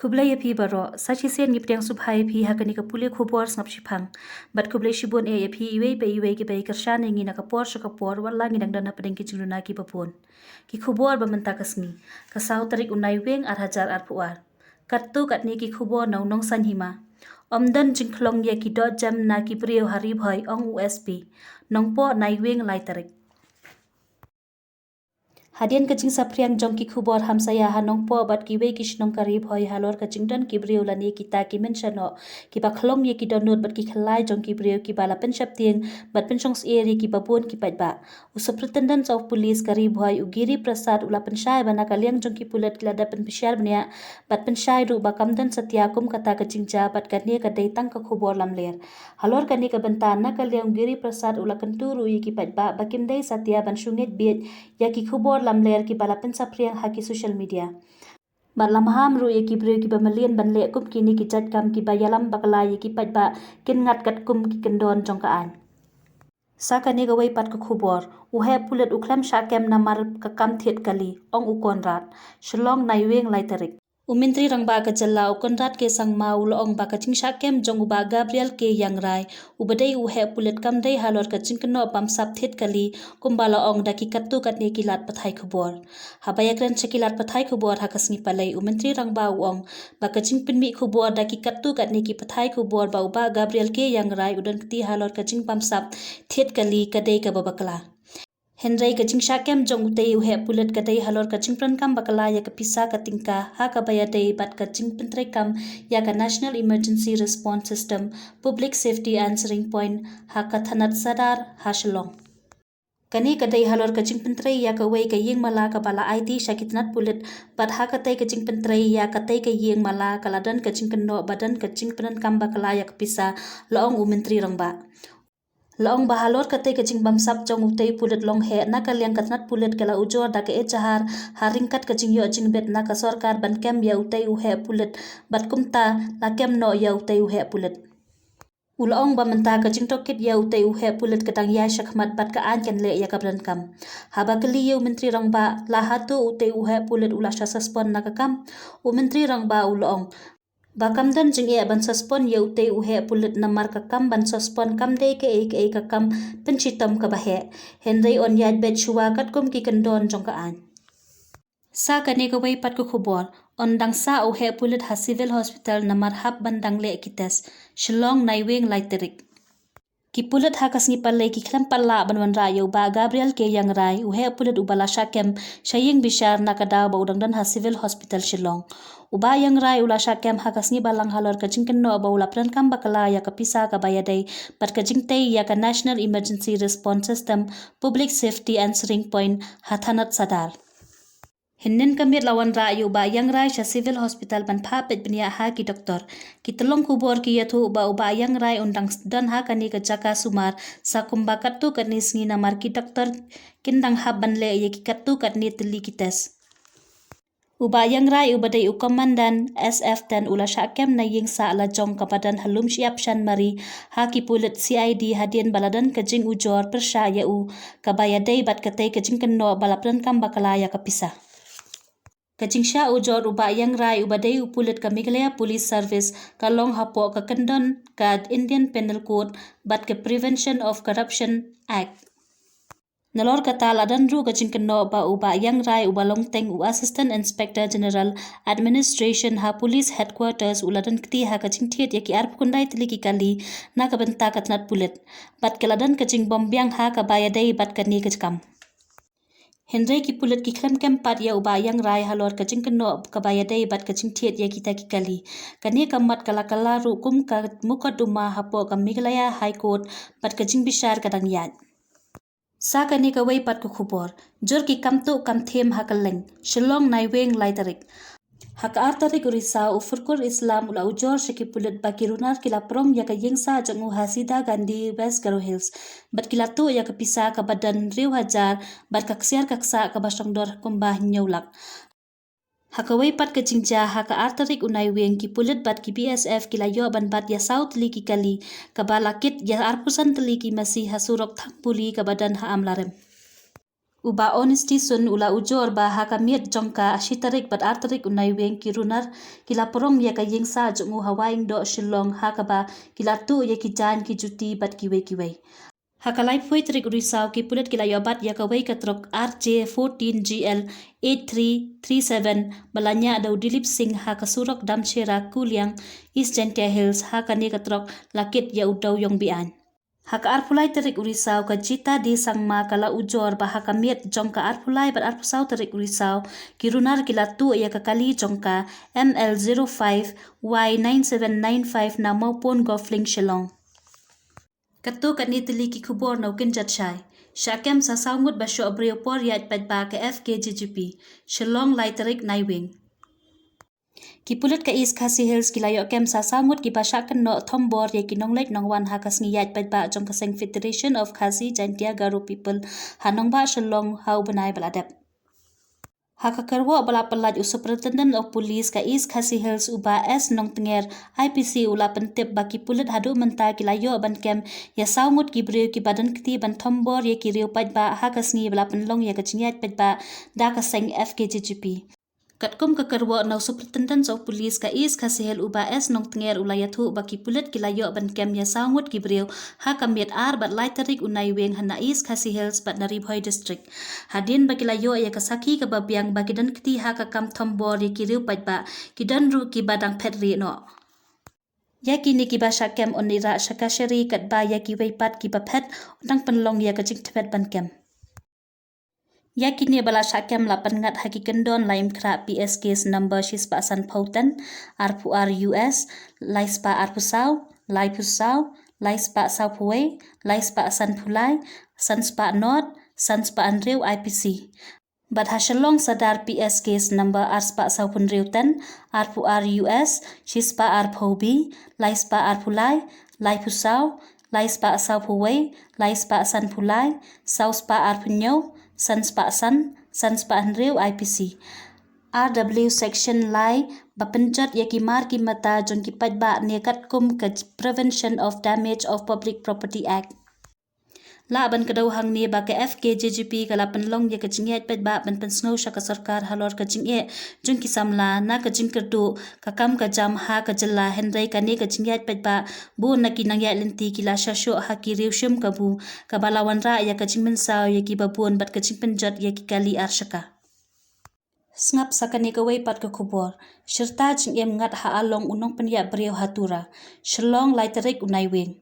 Kublai api baro, sachi sen ngip tiang subhai api hakani ka pule khubor snap shipang. Bat kublai shibon api iwe pe iwe ki bai kershan ngi na kapor shakapor wala ngi dang dana pedeng ki chingruna ki papon. Ki khubor ba menta kasmi. Kasau tarik unai weng ar hajar ar puar. Kattu katni ki khubor nau nong san hima. Omdan jingklong ye ki dot jam na ki priyo hari bhai ong USP. Nongpo nai weng lai tarik. Hadian kacing sapriang jong ki khubor hamsaya hanong po bat ki we kishnong karib hoi halor kacing don ki brio lani kita ki menshano ki bakhlong ye ki donut bat ki khalai jong ki brio ki bala penshap tieng bat penshong eri ki babon ki patba. Superintendent of Police karib hoi Ugiri Prasad ula pensyai bana kaliang jong ki pulat kilada penpisyar bnia bat pensyai ru bakamdan satyakum kata kacing ja bat kania kadai tang ka khubor lamler. Halor kani ka bentan na kaliang Ugiri Prasad ula kenturu ye ki patba bakimdai satya ban syunget biet ya ki khubor lamler ki bala pensapriang haki social media. Bat lamham ru ye ki brio ki bamalien ban le kum kini ki jat kam ki bayalam bakala ye ki patba kin ngat kat kum ki kendon jong kaan. Sakani gawai pat ka khubor uhe pulet uklam syakem namar ka kam thiet kali ong ukonrat shlong naiweng lai tarik. Umintri rangba ka jalla ukonrat ke sangma ulo ong ba kacing syakem jong uba Gabriel ke Yangrai ubadai uhe pulet kam dai halor kacing keno pam sap thiet kali kumbala ong daki kattu katne kilat pathai khubor. Habayakran sekilat pathai khubor hakasni palai umintri rangba uong ba kacing pinmi khubor daki kattu katne ki pathai khubor ba uba Gabriel ke Yangrai udan kti halor kacing pam sap thiet kali kadai ka babakla. Henry kacing syakem jong utei uhe pulet kadai halor kacing prankam bakala ya kapisa katingka ha kabaya dai bat kacing pentrekam ya ka National Emergency Response System Public Safety Answering Point ha kathanat sadar ha Shillong. Kani kadai halor kacing pentrei ya ka wei ka yeng mala ka bala IT syakitnat pulet bat ha katai kacing pentrei ya katai ka yeng mala kaladan kacing keno badan kacing prankam bakala ya kapisa laong umentri rangba. Laong bahalor katai kacing bamsap jong utei pulet long he na kaliang katnat pulet kala ujor da ke ejahar haringkat kacing yo jing bet na ka sorkar ban kem ya utei uhe pulet bat kumta na kem no ya utei uhe pulet. Ulaong ba menta kacing tokit ya utei uhe pulet kadang ya syakmat bat ka an ken le ya ka brankam. Haba kali ya menteri rangba la hatu utei uhe pulet ula suspend na ka kam menteri rangba ulaong Bakamdan jing ia ban suspend ya utei uhe pulet namar kakam ban suspend kam dei ke kakam pencitam ka bahe. Henry on yad bet shua kat kum ki kendon jong ka an. Sa kani ka wei pat ko khubor on dang sa uhe pulet ha civil hospital namar hap bandang le kites Shillong naiweng lai terik. Ki pulet ha kasni palai ki khlam palla banwan rayo ba Gabriel ke Yangrai uhe pulet ubala syakem syaying bishar nakada ba udang dan ha civil hospital Shillong. Uba Yangrai ula syakem ha kasni balang halor kacing keno ba ula prankam bakala ya kapisa ka bayadai bat kacing tei ya ka National Emergency Response System Public Safety Answering Point hathanat sadar. Hinnin kamit lawan rayo ba Yangrai sa civil hospital ban phapet bnia ha ki doktor ki telong kubor ki yathu ba uba Yangrai undang dan ha kani ka jaka sumar sa kumba kattu katni sngi namar ki doktor kindang hab ban le ye ki kattu katni teli ki tes. Uba Yangrai ubadai ukomandan SF10 ula syakem na ying sa ala jong kapadan halum siap shan mari ha ki pulet CID hadian baladan kajing ujor persya ya u kabayadai bat katai kajing keno balapran kam bakala ya kapisa. Kacing sya ujor uba Yangrai ubadai upulet ka Meghalaya Police Service kalong hapo ka kendon ka Indian Penal Code bat ke Prevention of Corruption Act. Nalor kata ladan ru kacing keno ba uba Yangrai uba longteng u Assistant Inspector General Administration ha Police Headquarters uladan kti ha kacing thiet ya ki arp kundai teliki kali na ka benta katnat pulet bat keladan kacing bombyang ha ka bayadai bat kani kacikam. Henry ki pulet ki khlem kempat ya uba Yangrai halor kacing keno kabayadai bat kacing thiet ya kita ki kali. Kani kamat kala ru kum ka mukaduma hapo ka Meghalaya High Court bat kacing bishar kadang yad. Sa kani ka wei pat ko khubor jor ki kamtu kam them hakaleng Shillong naiweng lai tarik. Hak artarik urisa ufurkur Islam ula ujor syaki pulet baki runar kila prong ya ka yengsa jangu Hasida Gandhi West Garo Hills bat kila tu ya ka pisa ka badan riu hajar bat kaksiar kaksa ka basong dor kumbah nyaulak. Hakawai pat kacing ja haka artarik unai weng ki pulet bat ki BSF kila yo ban bat ya saut li ki kali ka balakit ya arpusan teli ki masih hasurok thang puli ka badan ha amlarem. Uba honesty sun ula ujor ba hakamiet jongka ashitarik bat artarik unai weng kirunar kila porong ya ka yingsa jungu hawaing do shillong hakaba kila tu ya ki jan ki juti bat kiwe. Hakalai foi trik urisau ki pulet kila yobat ya kawai katrok RJ14GL 8337 balanya ada Dilip Singh hakasurok damchera kuliang East Gentia Hills hakani katrok lakit ya udau yong bian. Haka arpulai terik urisau ka jita di sangma kala ujor bah hakamiet jongka arpulai bat arpusau terik urisau kirunar kila tu ya kakali jongka ML05 Y9795 na maupun Gofling Shillong. Katu kat ni tili ki kubor nau kinjat syai. Syakem sa saungut basyo abriyo por yat padba ke FKGGP. Shillong lai terik naiwing. Kipulit ka East Khasi Hills kilayo kem sa saungut ki basyakan no thombor ye kinong lek nong wan hakas ngiyat padba jong kaseng Federation of Khasi Jaintia Garo People hanong ba Shillong hau benai baladap. Hakakarwo bala pelaj Superintendent of Police ka East Khasi Hills uba S nong tenger IPC ula pentip baki pulit hadu mental kilayo ban kem ya saungut ki beriu ki badan keti ban thombor ye ki riu padba hakas ngi bala penlong ya kacingiyat padba da kaseng FKGGP. Katkum kakarwo no Superintendent of Police ka East Khasi Hills uba S nong tenger ula yathu baki pulit kilayo ban kem ya saungut ki beriu hakamiet ar bat lai tarik unai weng hana East Khasi Hills bat Naribhoi District. Hadin bagi layo ya kasaki ke babiang bagi dan keti haka kam thombor ye kiriu padba kidan ru ki badang petri no. Ya kini ki basha kem onira shakasheri kat ba ya ki weipat ki bapet nang penlong ya kajing tepet ban kem. Ya kini bala syakem lapan ngat haki kendon laim kra PS case number shispa asan pautan arpu RUS laispa arpusau laipusau laispa saupuwe laispa asan pulai sanspa not sanspa anriu IPC. Bad hasyalong sadar PS case number arspa saupun riutan arpu RUS shispa arpobi laispa arpulai laipusau laispa saupuwe laispa asan pulai sauspa arpunyau sanspa anriu IPC. RW section lai bapenjat ya kimar ki mata jon ki padba nekat kum ke Prevention of Damage of Public Property Act. La ban kadau hang ni ba ke FKGGP kala penlong ya kajingiyat padba ban pensngau syaka sarkar halor kajingye jon ki samla na kajing kerdu kakam kajam ha kajela Henry kani kajingiyat padba bu na kinangya lenti kila syasyo haki riusyum kabu kabalawan ra ya kajing mensau ya ki babun bat kajing penjat ya ki kali arsyaka. Sngap sakani kawai pat ke kubor. Syerta jingem ngat ha along unong penyak beriau hatura. Shillong lai terik unai wing.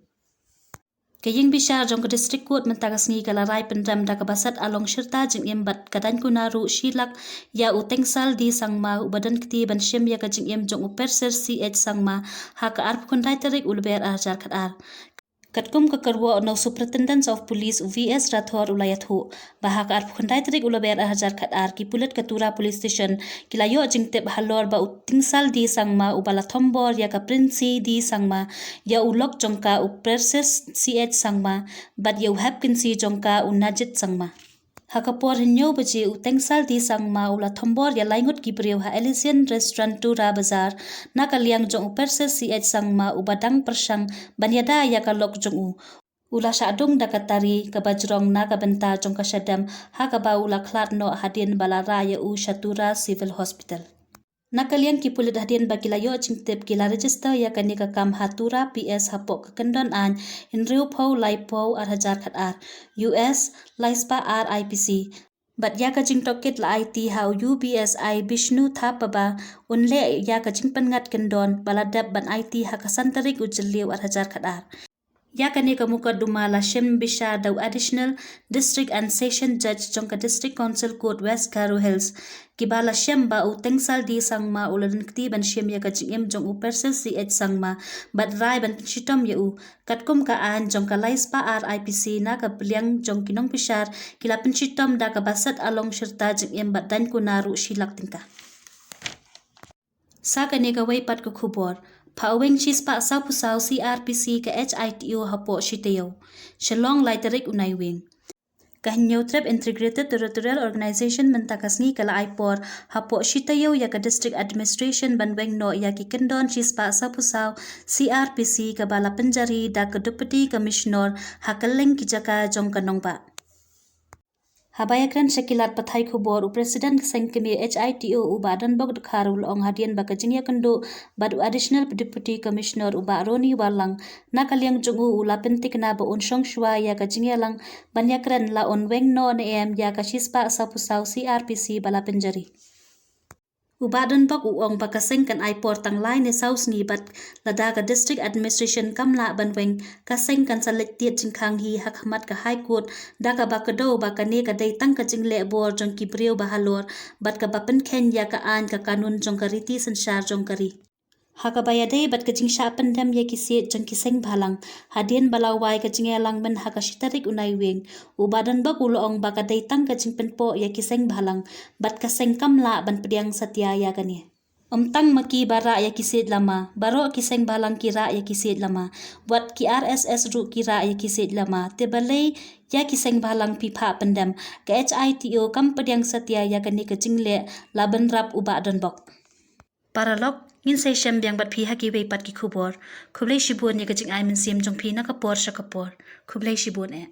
Kaying bisyar jong ke district court mentakas ngi kalarai pendam da kabasat along syerta jingem bat kadan kunaru shilak ya utengsal di sangma ubadan keti ban syem ya ka jingem jong uperser CH sangma ha ka arp kundai terik ulber ajar kadar. Katkum kekerwo no Superintendent of Police VS Rathor ulayat hu bahak arp kundai terik ulaber ajar kadar ki pulit ketura police station kilayo jingtep halor ba utingsal di sangma ubala thombor ya ka prinsi di sangma ya ulok jongka uperses CH sangma bat ya uhap kinsi jongka unajit sangma. Hakapor hinyo baje utengsal di sangma ula thombor ya laingut ki beriu ha Elysian Restaurant Tura Bazar na kaliang jong uperses CH sangma ubadang persang banyada ya kalok jong u. Ula syadung da katari kabajrong na kabenta jong kasyadam ha kaba ula klat no hadin balara ya u Shatura Civil Hospital. Nakalian ki pulit hadin bagi layo jingtip kila register ya kani kakam hatura PS hapok kekendon an Hinriu Pau Laipo arhajar kadar US Laispa RIPC. Bat ya kajing tokit la IT hau UBSI Bishnu Thapaba unle ya kajing pengat kendon baladap ban IT hakasantarik ujeliu arhajar kadar. Ya kani kamuka duma la Shim Bisha daw Additional District and Session Judge jongka District Council Court West Garo Hills kibala Shim ba utengsal di sangma ulan kti ban Shim ya kajingem jong upersel CH sangma bat rai ban pensitom ya u katkum ka an jongka Laispa RIPC na ka beliang jong kinong pishar kila pensitom da ka basat along syerta jingem bat dan kunaru shilak tingka. Sa kani ka waipat ka kubor Pauwing chispa sa pusaw CRPC ka HITO hapo shitayo. Shillong lai terik unai wing. Kahinyaw trip Integrated Territorial Organization mentakas ngi kala IPOR hapo shitayo ya ka District Administration banweng no ya ki kendon chispa sa pusaw CRPC ka bala penjari da ka Deputy Commissioner hakaleng kijaka jong kanong ba. Habayakran Shakilat Pathai Khubor u President Sengkemi HITO u Badan Bog Kharul ong hadian ba kajingya kendo badu Additional Deputy Commissioner u ba Roni Walang nakaliang jungu u lapentik na ba unsong shwa ya kajingya lang banyakran la on weng no em ya kashispa sapusau CRPC bala penjari. Ubadan bak uong bakaseng kan aipor tang lai ne saus ni bat ladaga district administration kamla banweng kaseng kan salit tiet jingkhang hi hakmat ka high court daka bakado bakane ka dei tang ka jingle bor jong ki breu bahalor bat ka bapen ken ya ka an ka kanun jong ka riti sanshar jong kari. Hakabayade bat kajing sya pendam ya kisi jong kiseng balang hadian balawai kajing elang men hakashitarik unai weng ubadan bak uloong bakadei tang kajing penpo ya kiseng balang bat kaseng kamla ban pediang satya ya kani. Tang maki bara ya kisit lama baro kiseng balang kira ya kisit lama buat ki RSS ru kira ya kisit lama tebalei ya kiseng balang pipa pendam ke HITO kam pediang satya ya kani kajing le laban rap ubadan bak. Paralog ngin say syambyang bat phi haki wei pat ki khubor khublei shibun ye kajing ai min sim jong phi na kapor sha kapor khublei shibun e